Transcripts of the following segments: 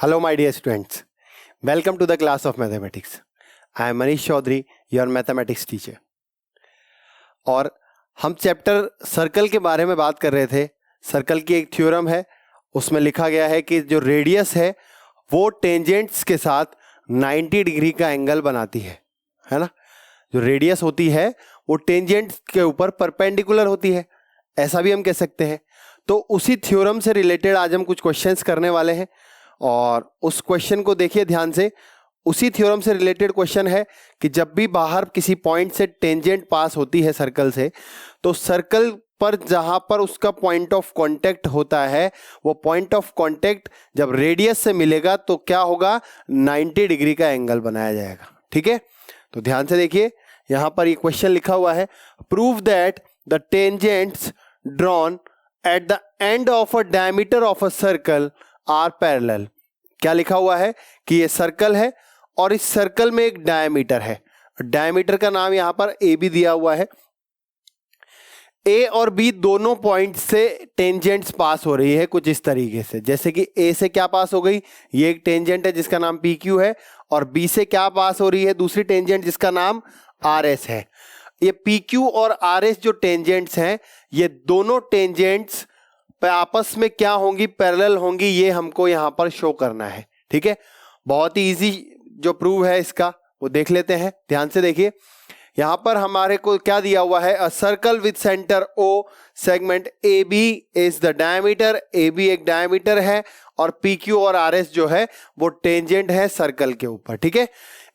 Hello, my dear students. Welcome to the class of mathematics. I am Manish Chaudhary, your mathematics teacher. और हम chapter circle के बारे में बात कर रहे थे. सर्कल की एक थ्योरम है, उसमें लिखा गया है कि जो रेडियस है वो टेंजेंट्स के साथ 90 डिग्री का एंगल बनाती है ना. जो रेडियस होती है वो टेंजेंट्स के ऊपर परपेंडिकुलर होती है, ऐसा भी हम कह सकते हैं. तो उसी थ्योरम से रिलेटेड आज हम कुछ क्वेश्चंस करने वाले हैं और उस क्वेश्चन को देखिए ध्यान से. उसी थ्योरम से रिलेटेड क्वेश्चन है कि जब भी बाहर किसी पॉइंट से टेंजेंट पास होती है सर्कल से, तो सर्कल पर जहां पर उसका पॉइंट ऑफ कांटेक्ट होता है वो पॉइंट ऑफ कांटेक्ट जब रेडियस से मिलेगा तो क्या होगा, 90 डिग्री का एंगल बनाया जाएगा. ठीक है, तो ध्यान से देखिए. यहां पर ये क्वेश्चन लिखा हुआ है, prove that the tangents drawn at the end of a diameter of a circle are parallel. क्या लिखा हुआ है कि ये सर्कल है और इस सर्कल में एक डायमीटर है. डायमीटर का नाम यहां पर ए बी दिया हुआ है. ए और बी दोनों पॉइंट से टेंजेंट्स पास हो रही है कुछ इस तरीके से. जैसे कि ए से क्या पास हो गई, ये एक टेंजेंट है जिसका नाम पी क्यू है, और बी से क्या पास हो रही है, दूसरी टेंजेंट जिसका नाम आर एस है. ये पी क्यू और आर एस जो टेंजेंट्स हैं, ये दोनों टेंजेंट्स पे आपस में क्या होंगी, पैरेलल होंगी. ये हमको यहां पर शो करना है. ठीक है, बहुत ही इजी जो प्रूव है इसका वो देख लेते हैं. ध्यान से देखिए, यहां पर हमारे को क्या दिया हुआ है, a circle with centre O, segment A B is the diameter. A B एक डायमीटर है और पी क्यू और आर एस जो है वो टेंजेंट है सर्कल के ऊपर. ठीक है,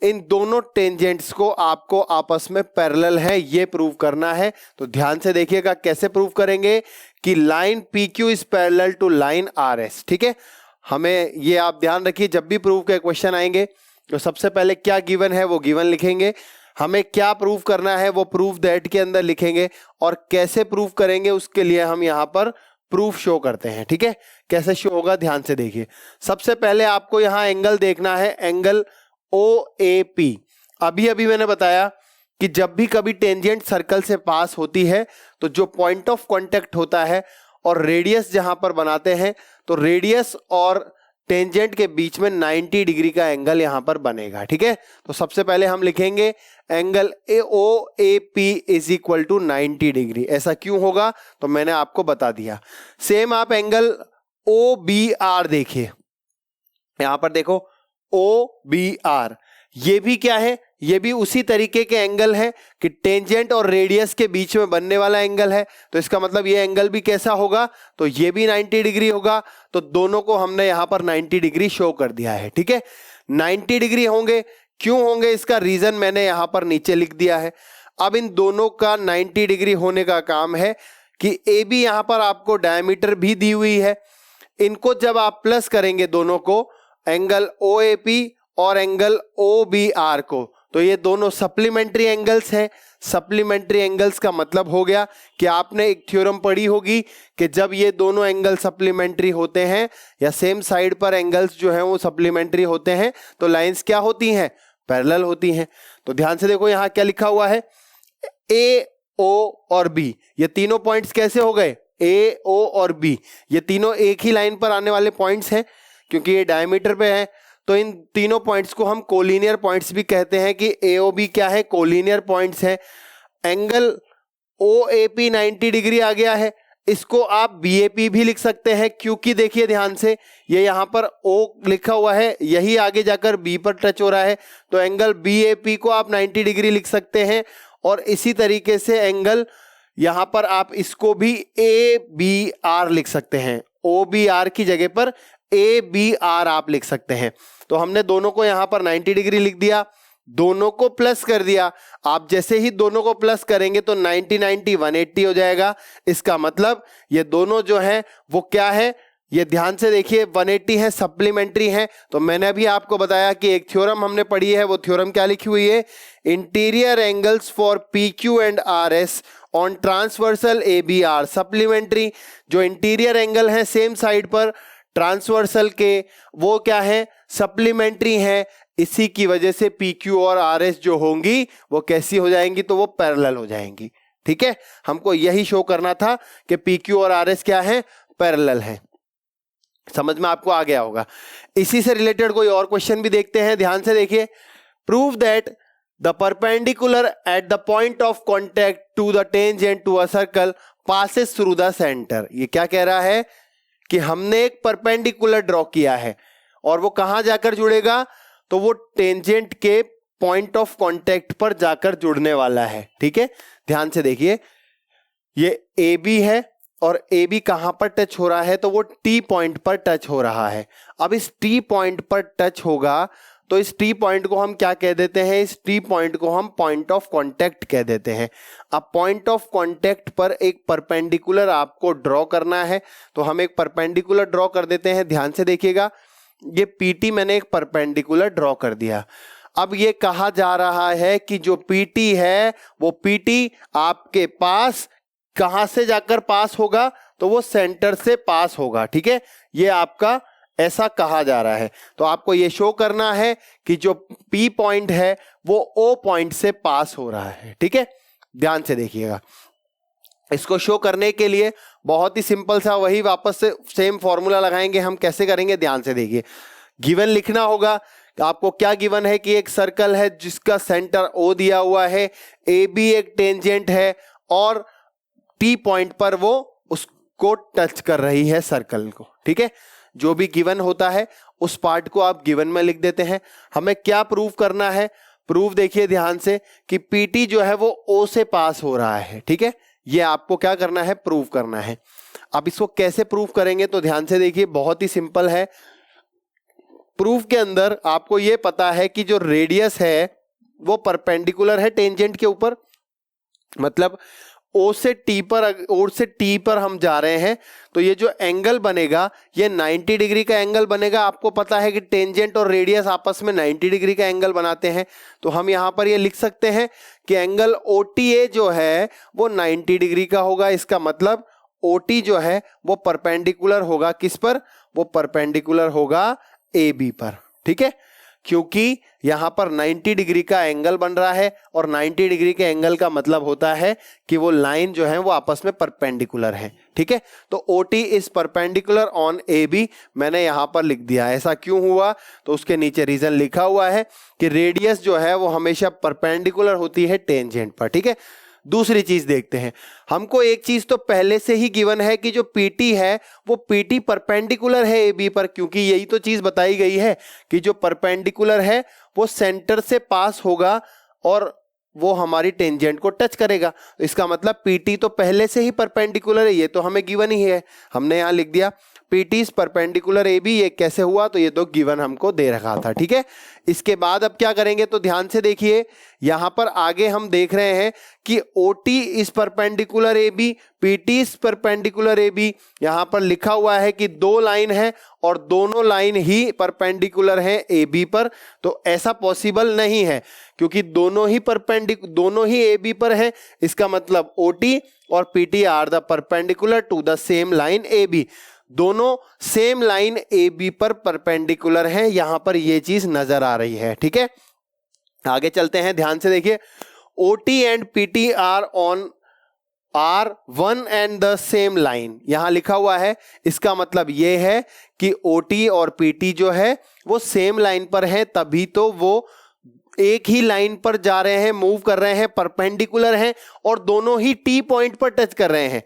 इन दोनों टेंजेंट्स को आपको आपस में पैरेलल है ये प्रूव करना है. तो ध्यान से देखिएगा कैसे प्रूव करेंगे कि line P Q is parallel to line R S. ठीक है, हमें ये आप ध्यान रखिए, जब भी प्रूव के क्वेश्चन आएंगे तो सबसे पहले क्या गिवन है वो गिवन लिखेंगे, हमें क्या प्रूव करना है वो प्रूव दैट के अंदर लिखेंगे, और कैसे प्रूव करेंगे उसके लिए हम यहां पर प्रूफ शो करते हैं. ठीक है, कैसे शो होगा ध्यान से देखिए. सबसे पहले आपको यहां एंगल देखना है, एंगल ओ ए पी. अभी अभी मैंने बताया कि जब भी कभी टेंजेंट सर्कल से पास होती है तो जो पॉइंट ऑफ कांटेक्ट होता है और रेडियस जहां पर बनाते हैं, तो रेडियस और टेंजेंट के बीच में 90 डिग्री का एंगल यहां पर बनेगा. ठीक है, तो सबसे पहले हम लिखेंगे angle O A P is equal to 90 degree. ऐसा क्यों होगा तो मैंने आपको बता दिया. सेम आप एंगल ओ बी आर देखिए, यहां पर देखो ओ बी आर, ये भी क्या है, ये भी उसी तरीके के एंगल है कि टेंजेंट और रेडियस के बीच में बनने वाला एंगल है. तो इसका मतलब ये एंगल भी कैसा होगा, तो ये भी 90 डिग्री होगा. तो दोनों को हमने यहां पर 90 डिग्री शो कर दिया है. ठीक है, 90 डिग्री होंगे. क्यों होंगे इसका रीजन मैंने यहां पर नीचे लिख दिया है. अब इन दोनों का 90 डिग्री होने का काम है कि ए बी यहां पर आपको डायमीटर भी दी हुई है, इनको जब आप प्लस करेंगे दोनों को, एंगल ओ ए पी और एंगल ओ बी आर को, तो ये दोनों सप्लीमेंट्री एंगल्स हैं. सप्लीमेंट्री एंगल्स का मतलब हो गया कि आपने एक थ्योरम पढ़ी होगी कि जब ये दोनों एंगल सप्लीमेंट्री होते हैं या सेम साइड पर एंगल्स जो हैं वो सप्लीमेंट्री होते हैं तो लाइंस क्या होती हैं, पैरेलल होती हैं. तो ध्यान से देखो यहां क्या लिखा हुआ है, ए ओ और बी, ये तीनों पॉइंट्स कैसे हो गए, ए ओ और बी, ये तीनों एक ही लाइन पर आने वाले पॉइंट्स हैं क्योंकि ये डायमीटर पे है. तो इन तीनों पॉइंट्स को हम कोलिनियर पॉइंट्स भी कहते हैं कि ए ओ बी क्या है, कोलिनियर पॉइंट्स हैं. Angle O A P 90 degree आ गया है, इसको आप बी ए पी भी लिख सकते हैं क्योंकि देखिए ध्यान से ये यहां पर ओ लिखा हुआ है, यही आगे जाकर बी पर टच हो रहा है. तो एंगल बी ए पी को आप 90 डिग्री लिख सकते हैं. और इसी तरीके से एंगल यहां पर आप इसको भी ए बी आर लिख सकते हैं. ओ बी आर की जगह पर ए बी आर आप लिख सकते हैं. तो हमने दोनों को यहां पर 90 डिग्री लिख दिया, दोनों को प्लस कर दिया. आप जैसे ही दोनों को प्लस करेंगे तो 90 90 180 हो जाएगा. इसका मतलब ये दोनों जो हैं वो क्या है, ये ध्यान से देखिए 180 है, सप्लीमेंट्री है. तो मैंने अभी आपको बताया कि एक थ्योरम हमने पढ़ी है, वो थ्योरम क्या लिखी हुई है, interior angles for P Q and R S on transversal A B are supplementary. जो इंटीरियर एंगल है सेम साइड पर ट्रांसवर्सल के, वो क्या है, सप्लीमेंट्री है. इसी की वजह से पी क्यू और आर एस जो होंगी वो कैसी हो जाएंगी, तो वो पैरेलल हो जाएंगी. ठीक है, हमको यही शो करना था कि पी क्यू और आर एस क्या है, पैरेलल है. समझ में आपको आ गया होगा। इसी से रिलेटेड कोई और क्वेश्चन भी देखते हैं, ध्यान से देखिए। Prove that the perpendicular at the point of contact to the tangent to a circle passes through the centre. ये क्या कह रहा है कि हमने एक परपेंडिकुलर ड्रॉ किया है और वो कहां जाकर जुड़ेगा, तो वो टेंजेंट के पॉइंट ऑफ कॉन्टैक्ट पर जाकर जुड़ने वाला है। ठीक है, ध्यान से देखिए, ये ए बी है और ए बी कहां पर टच हो रहा है, तो वो टी पॉइंट पर टच हो रहा है। अब इस टी पॉइंट पर टच होगा तो इस टी पॉइंट को हम क्या कह देते हैं, इस टी पॉइंट को हम पॉइंट ऑफ कांटेक्ट कह देते हैं। अब पॉइंट ऑफ कांटेक्ट पर एक परपेंडिकुलर आपको ड्रॉ करना है, तो हम एक परपेंडिकुलर ड्रॉ कर देते हैं। ध्यान से देखिएगा, ये पीटी मैंने एक परपेंडिकुलर ड्रॉ कर दिया। अब ये कहा जा रहा है कि जो पीटी है वो पीटी आपके पास कहां से जाकर पास होगा, तो वो सेंटर से पास होगा। ठीक है, ये आपका ऐसा कहा जा रहा है। तो आपको ये शो करना है कि जो पी पॉइंट है वो ओ पॉइंट से पास हो रहा है। ठीक है, ध्यान से देखिएगा। इसको शो करने के लिए बहुत ही सिंपल सा वही वापस से सेम फॉर्मूला लगाएंगे। हम कैसे करेंगे, ध्यान से देखिए। गिवन लिखना होगा, आपको क्या गिवन है कि एक सर्कल है जिसका सेंटर ओ दिया हुआ है, ए बी एक टेंजेंट है और टी पॉइंट पर वो उसको टच कर रही है सर्कल को। ठीक है, जो भी गिवन होता है उस पार्ट को आप गिवन में लिख देते हैं। हमें क्या प्रूव करना है, प्रूफ देखिए ध्यान से कि पीटी जो है वो ओ से पास हो रहा है। ठीक है, ये आपको क्या करना है, प्रूफ करना है। अब इसको कैसे प्रूफ करेंगे, तो ध्यान से देखिए, बहुत ही सिंपल है। प्रूफ के अंदर आपको ये पता है कि जो रेडियस है वो परपेंडिकुलर है टेंजेंट के ऊपर, मतलब ओ से टी पर हम जा रहे हैं, तो ये जो एंगल बनेगा ये 90 डिग्री का एंगल बनेगा। आपको पता है कि टेंजेंट और रेडियस आपस में 90 डिग्री का एंगल बनाते हैं, तो हम यहां पर ये लिख सकते हैं कि एंगल OTA जो है वो 90 डिग्री का होगा। इसका मतलब OT जो है वो परपेंडिकुलर होगा किस पर, वो परपेंडिकुलर होगा AB पर। ठीक है, क्योंकि यहां पर 90 डिग्री का एंगल बन रहा है और 90 डिग्री के एंगल का मतलब होता है कि वो लाइन जो है वो आपस में परपेंडिकुलर है। ठीक है, तो OT is perpendicular on AB मैंने यहां पर लिख दिया। ऐसा क्यों हुआ, तो उसके नीचे रीजन लिखा हुआ है कि रेडियस जो है वो हमेशा परपेंडिकुलर होती है टेंजेंट पर। ठीक है, दूसरी चीज देखते हैं। हमको एक चीज तो पहले से ही गिवन है कि जो PT है वो PT परपेंडिकुलर है AB पर, क्योंकि यही तो चीज बताई गई है कि जो परपेंडिकुलर है वो सेंटर से पास होगा और वो हमारी टेंजेंट को टच करेगा। इसका मतलब PT तो पहले से ही परपेंडिकुलर है, ये तो हमें गिवन ही है, हमने यहां लिख दिया PT इज परपेंडिकुलर AB। ये कैसे हुआ, तो ये तो गिवन हमको दे रखा था। ठीक है, इसके बाद अब क्या करेंगे, तो ध्यान से देखिए, यहां पर आगे हम देख रहे हैं कि OT is perpendicular AB, PT is perpendicular AB। यहां पर लिखा हुआ है कि दो लाइन है और दोनों लाइन ही परपेंडिकुलर है AB पर, तो ऐसा पॉसिबल नहीं है क्योंकि दोनों ही AB पर है। इसका मतलब OT और PT are the perpendicular to the same line AB, दोनों सेम लाइन AB पर परपेंडिकुलर हैं। यहां पर ये चीज नजर आ रही है। ठीक है, आगे चलते हैं, ध्यान से देखिए। OT and PT are one and the same line, यहां लिखा हुआ है। इसका मतलब ये है कि OT और PT जो है वो सेम लाइन पर है, तभी तो वो एक ही लाइन पर जा रहे हैं, मूव कर रहे हैं, परपेंडिकुलर हैं और दोनों ही T पॉइंट पर टच कर रहे हैं।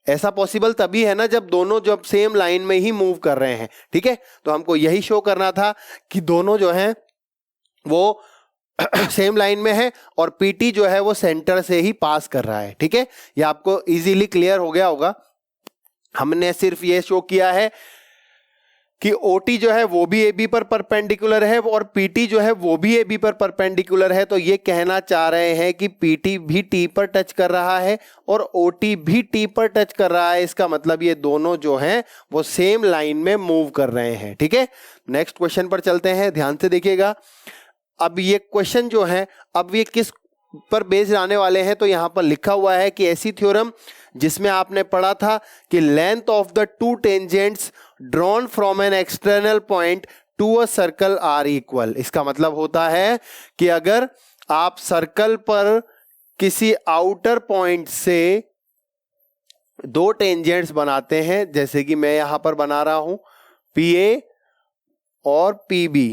ऐसा पॉसिबल तभी है ना जब दोनों जब सेम लाइन में ही मूव कर रहे हैं। ठीक है, तो हमको यही शो करना था कि दोनों जो हैं वो सेम लाइन में है और PT जो है वो सेंटर से ही पास कर रहा है। ठीक है, ये आपको इजीली क्लियर हो गया होगा। हमने सिर्फ ये शो किया है कि OT जो है वो भी AB पर परपेंडिकुलर है और PT जो है वो भी AB पर परपेंडिकुलर है। तो ये कहना चाह रहे हैं कि PT भी T पर टच कर रहा है और OT भी T पर टच कर रहा है। इसका मतलब ये दोनों जो हैं वो सेम लाइन में मूव कर रहे हैं। ठीक है, नेक्स्ट क्वेश्चन पर चलते हैं, ध्यान से देखिएगा। अब ये क्वेश्चन जो है अब ये किस पर बेस्ड आने वाले हैं, तो यहां पर लिखा हुआ है कि ऐसी थ्योरम जिसमें आपने पढ़ा था कि length of the two tangents drawn from an external point to a circle are equal. इसका मतलब होता है कि अगर आप सर्कल पर किसी आउटर पॉइंट से दो टेंजेंट्स बनाते हैं, जैसे कि मैं यहां पर बना रहा हूं PA और PB,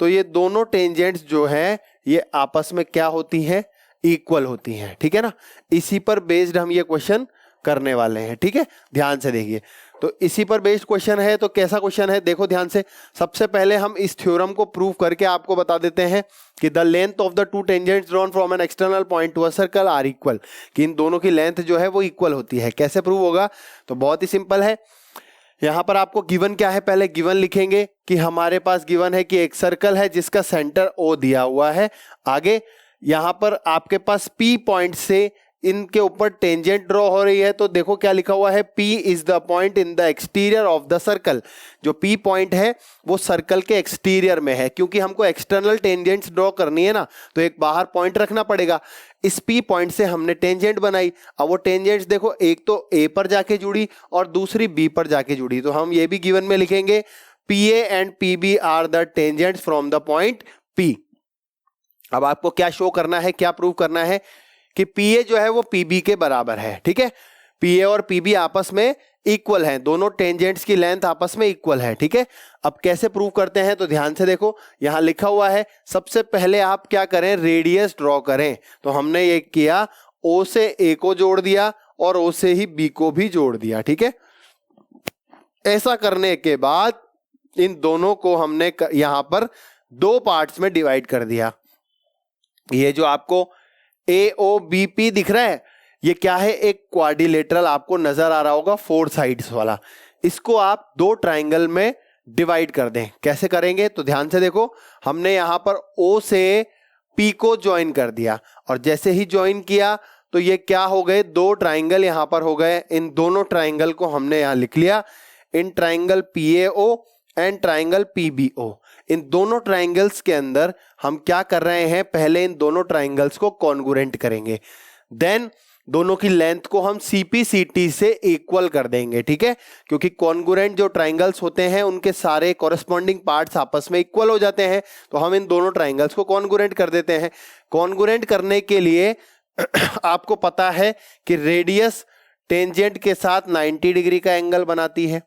तो ये दोनों टेंजेंट्स जो है ये आपस में क्या होती हैं, इक्वल होती हैं, ठीक है ना। इसी पर बेस्ड हम ये क्वेश्चन करने वाले हैं, ठीक है, ध्यान से देखिए। तो इसी पर बेस्ड क्वेश्चन है, तो कैसा क्वेश्चन है देखो ध्यान से। सबसे पहले हम इस थ्योरम को प्रूव करके आपको बता देते हैं कि the length of the two tangents drawn from an external point to a circle are equal, कि इन दोनों की लेंथ जो है वो इक्वल होती है। कैसे प्रूव होगा, तो बहुत ही सिंपल है। यहां पर आपको गिवन क्या है, पहले गिवन लिखेंगे कि हमारे पास गिवन है कि एक सर्कल है जिसका सेंटर O दिया हुआ है। आगे यहां पर आपके पास P पॉइंट से इनके ऊपर टेंजेंट ड्रॉ हो रही है, तो देखो क्या लिखा हुआ है, P is the point in the exterior of the circle. जो P पॉइंट है वो सर्कल के एक्सटीरियर में है, क्योंकि हमको एक्सटर्नल टेंजेंट्स ड्रॉ करनी है ना, तो एक बाहर पॉइंट रखना पड़ेगा। इस P पॉइंट से हमने टेंजेंट बनाई। अब वो टेंजेंट्स देखो, एक तो A पर जाके जुड़ी और दूसरी B पर जाके जुड़ी, तो हम ये भी गिवन में लिखेंगे PA and PB are the tangents from the point P। अब आपको क्या शो करना है, क्या प्रूव करना है कि PA जो है वो PB के बराबर है, ठीक है। PA और PB आपस में इक्वल हैं, दोनों टेंजेंट्स की लेंथ आपस में इक्वल है, ठीक है। अब कैसे प्रूव करते हैं, तो ध्यान से देखो, यहां लिखा हुआ है सबसे पहले आप क्या करें, रेडियस ड्रॉ करें। तो हमने ये किया, O से A को जोड़ दिया और O से ही B को भी जोड़ दिया, ठीक है। ऐसा करने के बाद इन दोनों को हमने यहां पर दो पार्ट्स में डिवाइड कर दिया। ये जो आपको AOBP दिख रहा है, ये क्या है, एक क्वाड्रिलेटरल आपको नजर आ रहा होगा 4 साइड्स वाला। इसको आप दो ट्राइंगल में डिवाइड कर दें। कैसे करेंगे, तो ध्यान से देखो, हमने यहां पर O से P को ज्वाइन कर दिया और जैसे ही ज्वाइन किया तो ये क्या हो गए, दो ट्राइंगल यहां पर हो गए। इन दोनों ट्राइंगल को हमने यहां लिख लिया, in triangle PAO and triangle PBO। इन दोनों ट्राइंगल्स के अंदर हम क्या कर रहे हैं, पहले इन दोनों ट्राइंगल्स को कॉन्ग्रुएंट करेंगे, देन दोनों की लेंथ को हम CPCT से इक्वल कर देंगे, ठीक है। क्योंकि कॉन्ग्रुएंट जो ट्राइंगल्स होते हैं उनके सारे कॉरेस्पॉन्डिंग पार्ट्स आपस में इक्वल हो जाते हैं, तो हम इन दोनों ट्राइंगल्स को कॉन्ग्रुएंट कर देते हैं। कॉन्ग्रुएंट करने के लिए आपको पता है कि रेडियस टेंजेंट के साथ 90 डिग्री का एंगल बनाती है,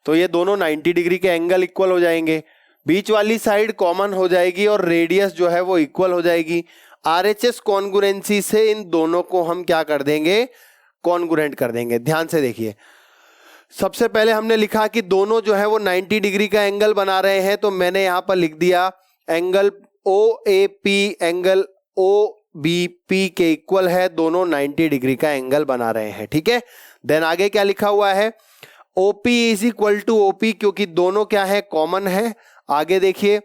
तो ये दोनों 90 डिग्री के एंगल इक्वल हो जाएंगे। बीच वाली साइड कॉमन हो जाएगी और रेडियस जो है वो इक्वल हो जाएगी। RHS कॉन्ग्रुएंसी से इन दोनों को हम क्या कर देंगे, कॉन्ग्रुएंट कर देंगे। ध्यान से देखिए, सबसे पहले हमने लिखा कि दोनों जो है वो 90 डिग्री का एंगल बना रहे हैं, तो मैंने यहां पर लिख दिया एंगल OAP एंगल OBP के इक्वल है, दोनों 90 डिग्री का एंगल बना रहे हैं, ठीक है। देन आगे क्या लिखा हुआ है, OP is equal to OP, क्योंकि दोनों क्या है, कॉमन है। आगे देखिए,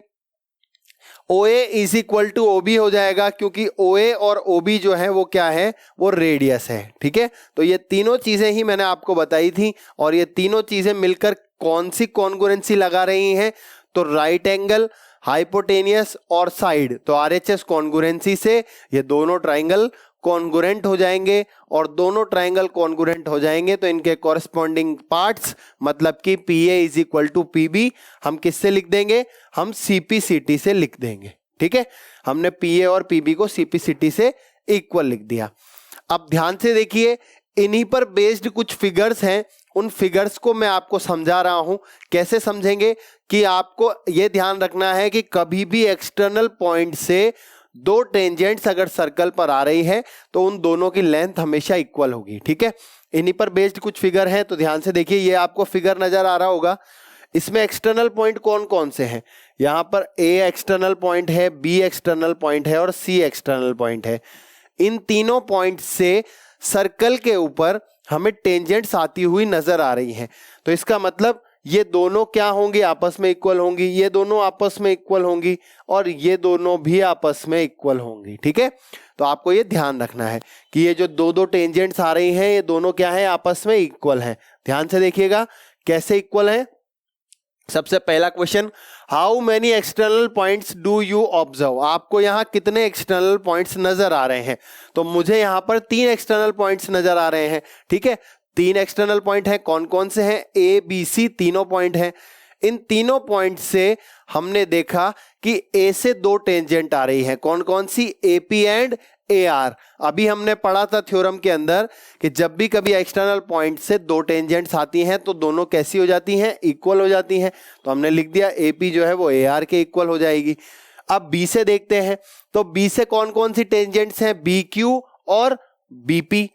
OA is equal to OB हो जाएगा, क्योंकि OA और OB जो है वो क्या है, वो रेडियस है, ठीक है। तो ये तीनों चीजें ही मैंने आपको बताई थी और ये तीनों चीजें मिलकर कौन सी कॉन्ग्रुएंसी लगा रही हैं, तो राइट एंगल, हाइपोटेनियस और साइड। तो RHS कॉन्ग्रुएंसी से ये दोनों ट्राइंगल कॉन्ग्रुएंट हो जाएंगे और दोनों ट्राइंगल कॉन्ग्रुएंट हो जाएंगे तो इनके कॉरेस्पॉन्डिंग पार्ट्स, मतलब कि PA is equal to PB हम किससे लिख देंगे, हम CPCT से लिख देंगे, ठीक है। हमने PA और PB को CPCT से इक्वल लिख दिया। अब ध्यान से देखिए, इन्हीं पर बेस्ड कुछ फिगर्स हैं, उन फिगर्स को मैं आपको समझा रहा हूं। कैसे समझेंगे, कि आपको यह ध्यान रखना है कि कभी भी एक्सटर्नल पॉइंट से दो टेंजेंट्स अगर सर्कल पर आ रही है तो उन दोनों की लेंथ हमेशा इक्वल होगी, ठीक है। इन्हीं पर बेस्ड कुछ फिगर हैं, तो ध्यान से देखिए, ये आपको फिगर नजर आ रहा होगा। इसमें एक्सटर्नल पॉइंट कौन कौन से हैं, यहां पर A एक्सटर्नल पॉइंट है, B एक्सटर्नल पॉइंट है और C एक्सटर्नल पॉइंट है। इन तीनों पॉइंट से सर्कल के ऊपर हमें टेंजेंट्स आती हुई नजर आ रही हैं, तो इसका मतलब ये दोनों क्या होंगी, आपस में इक्वल होंगी, ये दोनों आपस में इक्वल होंगी और ये दोनों भी आपस में इक्वल होंगी, ठीक है। तो आपको ये ध्यान रखना है कि ये जो दो दो टेंजेंट्स आ रही हैं ये दोनों क्या है, आपस में इक्वल हैं। ध्यान से देखिएगा कैसे इक्वल है। सबसे पहला question, how many external points do you observe, आपको यहाँ कितने एक्सटर्नल पॉइंट्स नजर आ रहे हैं, तो मुझे यहाँ पर 3 एक्सटर्नल पॉइंट्स नजर आ रहे हैं, ठीक है। 3 एक्सटर्नल पॉइंट हैं, कौन कौन से हैं, ABC तीनों पॉइंट हैं। इन तीनों पॉइंट से हमने देखा कि A से दो टेंजेंट आ रही है, कौन कौन सी, AP एंड AR। अभी हमने पढ़ा था थ्योरम के अंदर कि जब भी कभी एक्सटर्नल पॉइंट से दो टेंजेंट्स आती हैं तो दोनों कैसी हो जाती हैं, इक्वल हो जाती हैं। तो हमने लिख दिया AP जो है वो AR के इक्वल हो जाएगी। अब B से देखते हैं, तो B से कौन कौन सी टेंजेंट्स हैं, BQ और BP।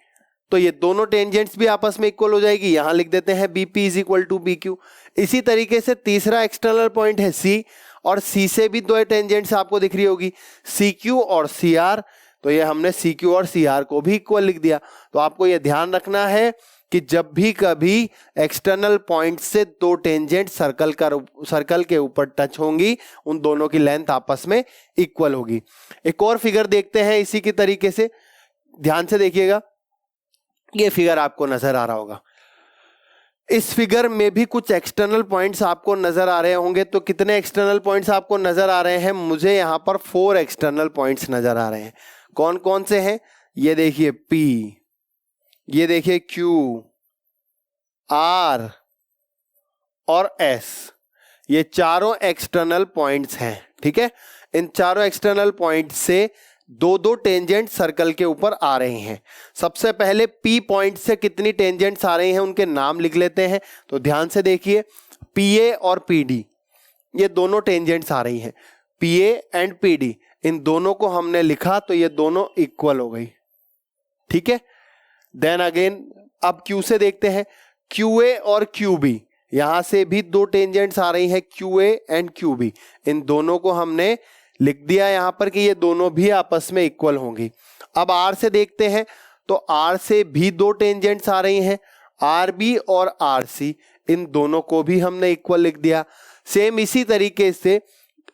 तो ये दोनों टेंजेंट्स भी आपस में इक्वल हो जाएगी, यहां लिख देते हैं BP is equal to BQ। इसी तरीके से तीसरा एक्सटर्नल पॉइंट है C, और C से भी दो टेंजेंट्स आपको दिख रही होगी, CQ और CR। तो ये हमने CQ और CR को भी इक्वल लिख दिया। तो आपको ये ध्यान रखना है कि जब भी कभी एक्सटर्नल पॉइंट से दो टेंजेंट सर्कल के ऊपर टच होंगी, उन दोनों की लेंथ आपस में इक्वल होगी। एक और फिगर देखते हैं इसी की तरीके से, ध्यान से देखिएगा। ये फिगर आपको नजर आ रहा होगा, इस फिगर में भी कुछ एक्सटर्नल पॉइंट्स आपको नजर आ रहे होंगे। तो कितने एक्सटर्नल पॉइंट्स आपको नजर आ रहे हैं, मुझे यहां पर 4 एक्सटर्नल पॉइंट्स नजर आ रहे हैं। कौन कौन से हैं, ये देखिए P, ये देखिए Q, R और S, ये चारों एक्सटर्नल पॉइंट्स हैं। ठीक है, इन चारों एक्सटर्नल पॉइंट से दो दो टेंजेंट सर्कल के ऊपर आ रहे हैं। सबसे पहले P पॉइंट से कितनी टेंजेंट्स आ रही हैं उनके नाम लिख लेते हैं। तो ध्यान से देखिए, PA और PD ये दोनों टेंजेंट्स आ रही हैं, PA एंड PD, इन दोनों को हमने लिखा तो ये दोनों इक्वल हो गई। ठीक है, देन अगेन अब Q से देखते हैं, QA और QB, यहां से भी दो टेंजेंट्स आ रही हैं, QA एंड QB, इन दोनों को हमने लिख दिया यहां पर कि ये दोनों भी आपस में इक्वल होंगी। अब R से देखते हैं, तो R से भी दो टेंजेंट्स आ रही हैं, RB और RC, इन दोनों को भी हमने इक्वल लिख दिया। सेम इसी तरीके से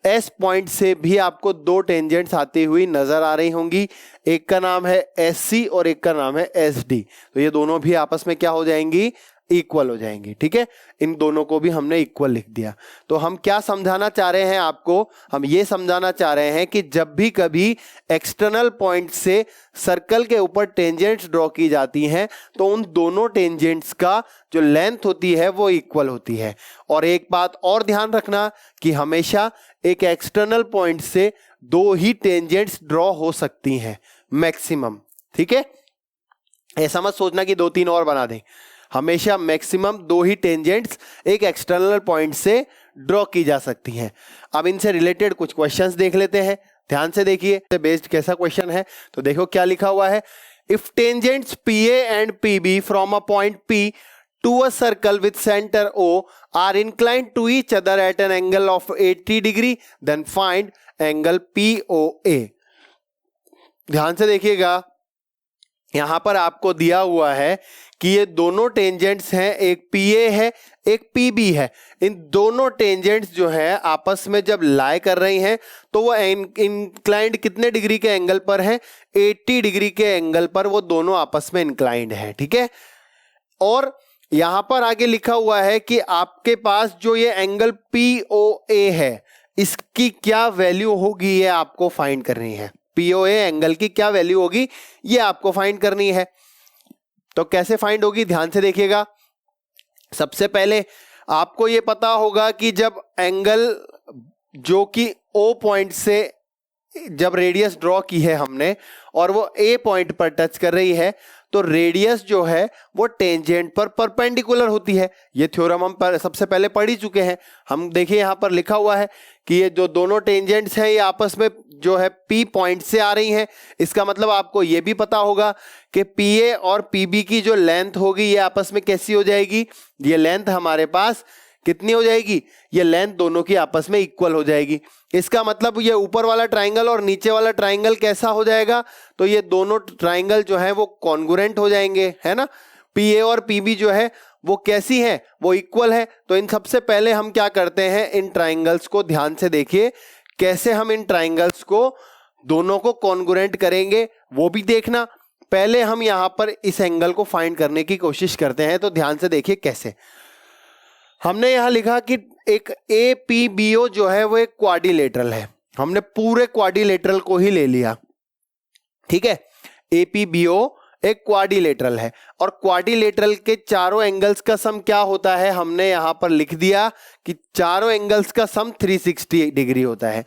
S पॉइंट से भी आपको दो टेंजेंट्स आती हुई नजर आ रही होंगी, एक का नाम है SC और एक का नाम है SD। तो ये दोनों भी आपस में क्या हो जाएंगी, इक्वल हो जाएंगी। ठीक है, इन दोनों को भी हमने इक्वल लिख दिया। तो हम क्या समझाना चाह रहे हैं आपको, हम ये समझाना चाह रहे हैं कि जब भी कभी एक्सटर्नल पॉइंट से सर्कल के ऊपर टेंजेंट्स ड्रॉ की जाती हैं तो उन दोनों टेंजेंट्स का जो लेंथ होती है वो इक्वल होती है। और एक बात और ध्यान रखना कि हमेशा एक एक्सटर्नल पॉइंट से दो ही टेंजेंट्स ड्रॉ हो सकती हैं मैक्सिमम। ठीक है, ऐसा मत सोचना कि 2-3 और बना दें, हमेशा मैक्सिमम दो ही टेंजेंट्स एक एक्सटर्नल पॉइंट से ड्रॉ की जा सकती हैं। अब इनसे रिलेटेड कुछ क्वेश्चंस देख लेते हैं, ध्यान से देखिए बेस्ड कैसा क्वेश्चन है। तो देखो क्या लिखा हुआ है, if tangents PA and PB from a point P to a circle with center O are inclined to each other at an angle of 80 degree, then find angle POA। ध्यान से देखिएगा, यहां पर आपको दिया हुआ है कि ये दोनों टेंजेंट्स हैं, एक PA है एक PB है। इन दोनों टेंजेंट्स जो है आपस में जब लाई कर रही हैं तो वो इंक्लाइंड कितने डिग्री के एंगल पर है, 80 डिग्री के एंगल पर वो दोनों आपस में इंक्लाइंड है। ठीक है, और यहां पर आगे लिखा हुआ है कि आपके पास जो ये एंगल POA है इसकी क्या वैल्यू होगी ये आपको फाइंड करनी है। POA एंगल की क्या वैल्यू होगी ये आपको फाइंड करनी है। तो कैसे फाइंड होगी, ध्यान से देखिएगा। सबसे पहले आपको ये पता होगा कि जब एंगल जो कि O पॉइंट से जब रेडियस ड्रॉ की है हमने और वो A पॉइंट पर टच कर रही है तो रेडियस जो है वो टेंजेंट पर परपेंडिकुलर होती है। ये थ्योरम हम सबसे पहले पढ़ ही चुके हैं। हम देखिए यहां पर लिखा हुआ है कि ये जो दोनों टेंजेंट्स हैं ये आपस में जो है P पॉइंट से आ रही हैं। इसका मतलब आपको ये भी पता होगा कि PA और PB की जो लेंथ होगी ये आपस में कैसी हो जाएगी, ये लेंथ हमारे पास कितनी हो जाएगी, ये लेंथ दोनों की आपस में इक्वल हो जाएगी। इसका मतलब ये ऊपर वाला ट्राइंगल और नीचे वाला ट्राइंगल कैसा हो जाएगा, तो ये दोनों ट्राइंगल जो है वो कॉन्ग्रुएंट हो जाएंगे, है ना। PA और PB जो है वो कैसी है, वो इक्वल है। तो इन सबसे पहले हम क्या करते हैं, इन ट्राइंगल्स को ध्यान से देखिए, कैसे हम इन ट्राइंगल्स को दोनों को कॉन्ग्रुएंट करेंगे वो भी देखना। पहले हम यहां पर इस एंगल को फाइंड करने की कोशिश करते हैं। तो ध्यान से देखिए कैसे। हमने यहां लिखा कि एक APBO जो है वो एक क्वाड्रिलेटरल है। हमने पूरे क्वाड्रिलेटरल को ही ले लिया, ठीक है। APBO एक क्वाड्रिलेटरल है और क्वाड्रिलेटरल के चारों एंगल्स का सम क्या होता है, हमने यहां पर लिख दिया कि चारों एंगल्स का सम 360 डिग्री होता है।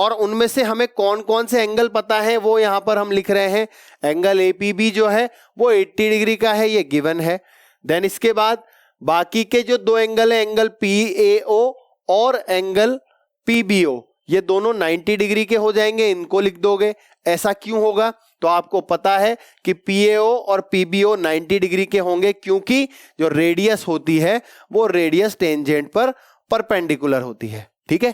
और उनमें से हमें कौन कौन से एंगल पता है वो यहां पर हम लिख रहे हैं। एंगल APB जो है वो 80 डिग्री का है, ये गिवन है। देन इसके बाद बाकी के जो दो एंगल है, एंगल PAO और एंगल PBO, ये दोनों 90 डिग्री के हो जाएंगे, इनको लिख दोगे। ऐसा क्यों होगा? तो आपको पता है कि PAO और PBO 90 डिग्री के होंगे क्योंकि जो रेडियस होती है वो रेडियस टेंजेंट पर परपेंडिकुलर होती है। ठीक है,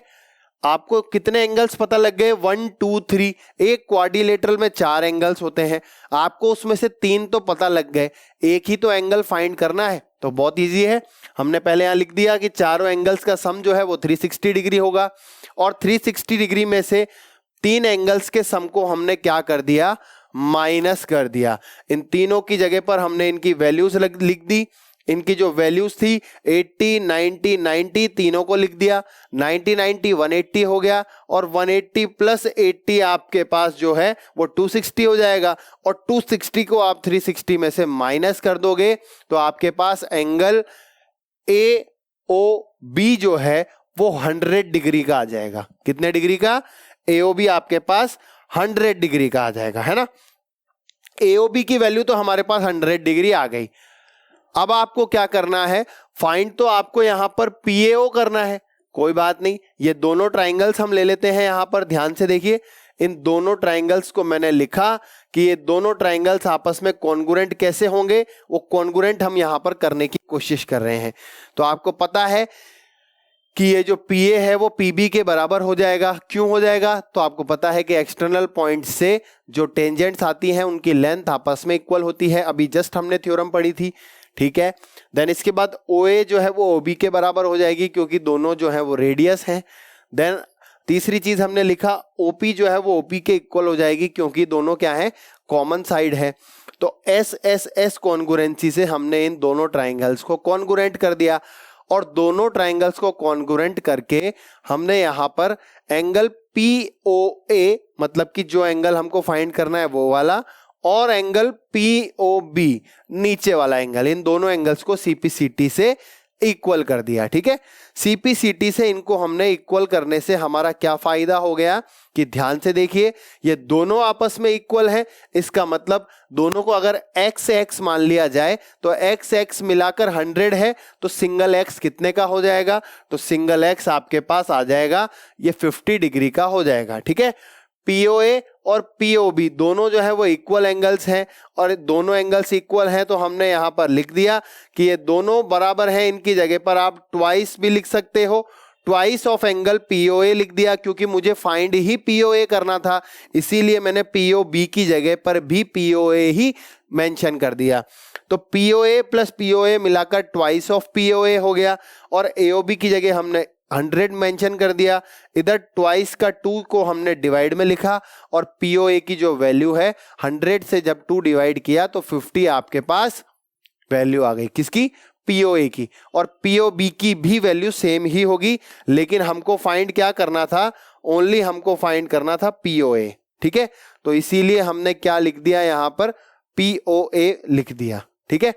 आपको कितने एंगल्स पता लग गए? 1 2 3। एक क्वाड्रिलेटरल में 4 एंगल्स होते हैं, आपको उसमें से 3 तो पता लग गए, एक ही तो एंगल फाइंड करना है। तो बहुत इजी है, हमने पहले यहां लिख दिया कि चारों एंगल्स का सम जो है वो 360 डिग्री होगा और 360 डिग्री में से 3 एंगल्स के सम को हमने क्या कर दिया? माइनस कर दिया। इन तीनों की जगह पर हमने इनकी वैल्यूज लिख दी। इनकी जो वैल्यूज थी 80 90 90 तीनों को लिख दिया। 90 90 180 हो गया और 180 प्लस 80 आपके पास जो है वो 260 हो जाएगा और 260 को आप 360 में से माइनस कर दोगे तो आपके पास एंगल AOB जो है वो 100 डिग्री का आ जाएगा। कितने डिग्री का? AOB आपके पास 100 डिग्री का आ जाएगा, है ना। AOB की वैल्यू तो हमारे पास 100 डिग्री आ गई। अब आपको क्या करना है? फाइंड तो आपको यहां पर PAO करना है। कोई बात नहीं, ये दोनों ट्राइंगल्स हम ले लेते हैं। यहां पर ध्यान से देखिए, इन दोनों ट्राइंगल्स को मैंने लिखा कि ये दोनों ट्राइंगल्स आपस में कॉन्ग्रुएंट कैसे होंगे, वो कॉन्ग्रुएंट हम यहां पर करने की कोशिश कर रहे हैं। तो आपको पता है कि ये जो PA है वो PB के बराबर हो जाएगा। क्यों हो जाएगा? तो आपको पता है कि एक्सटर्नल पॉइंट से जो टेंजेंट्स आती हैं उनकी लेंथ आपस में इक्वल होती है। अभी जस्ट हमने थ्योरम पढ़ी थी। ठीक है, देन इसके बाद OA जो है वो OB के बराबर हो जाएगी क्योंकि दोनों जो है वो रेडियस हैं। देन तीसरी चीज हमने लिखा OP जो है वो OP के इक्वल हो जाएगी क्योंकि दोनों क्या है? कॉमन साइड है। तो SSS कॉन्ग्रुएंसी से हमने इन दोनों ट्राइंगल्स को कॉन्ग्रुएंट कर दिया और दोनों ट्राइंगल्स को कॉन्ग्रुएंट करके हमने यहां पर एंगल POA, मतलब कि जो एंगल हमको फाइंड करना है वो वाला, और एंगल POB नीचे वाला एंगल, इन दोनों एंगल्स को CPCT से इक्वल कर दिया। ठीक है, CPCT से इनको हमने इक्वल करने से हमारा क्या फायदा हो गया कि ध्यान से देखिए, ये दोनों आपस में इक्वल है। इसका मतलब दोनों को अगर x x मान लिया जाए तो x x मिलाकर 100 है, तो सिंगल x कितने का हो जाएगा? तो सिंगल x आपके पास आ जाएगा ये 50 डिग्री का हो जाएगा। ठीक है, POA और POB दोनों जो है वो इक्वल एंगल्स हैं और दोनों एंगल्स इक्वल हैं, तो हमने यहां पर लिख दिया कि ये दोनों बराबर हैं। इनकी जगह पर आप ट्वाइस भी लिख सकते हो, ट्वाइस ऑफ एंगल POA लिख दिया क्योंकि मुझे फाइंड ही POA करना था, इसीलिए मैंने POB की जगह पर भी POA ही मेंशन कर दिया। तो POA प्लस POA मिलाकर ट्वाइस ऑफ POA हो गया और AOB की जगह हमने 100 मेंशन कर दिया। इधर ट्वाइस का 2 को हमने डिवाइड में लिखा और POA की जो वैल्यू है 100 से जब 2 डिवाइड किया तो 50 आपके पास वैल्यू आ गई। किसकी? POA की। और POB की भी वैल्यू सेम ही होगी, लेकिन हमको फाइंड क्या करना था? ओनली हमको फाइंड करना था POA। ठीक है, तो इसीलिए हमने क्या लिख दिया यहां पर? POA लिख दिया। ठीक है,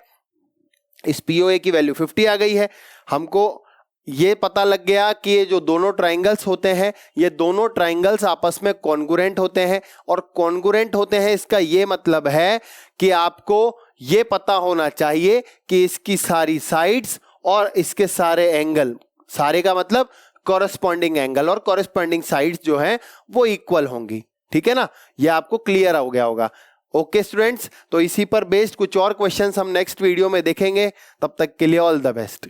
इस POA की वैल्यू 50 आ गई है। हमको ये पता लग गया कि ये जो दोनों ट्राइंगल्स होते हैं ये दोनों ट्राइंगल्स आपस में कॉन्ग्रुएंट होते हैं, और कॉन्ग्रुएंट होते हैं इसका ये मतलब है कि आपको ये पता होना चाहिए कि इसकी सारी साइड्स और इसके सारे एंगल, सारे का मतलब कॉरेस्पॉन्डिंग एंगल और कॉरेस्पॉन्डिंग साइड्स जो हैं वो इक्वल होंगी। ठीक है ना, ये आपको क्लियर हो गया होगा। ओके स्टूडेंट्स, तो इसी पर बेस्ड कुछ और क्वेश्चंस हम नेक्स्ट वीडियो में देखेंगे। तब तक के लिए ऑल द बेस्ट।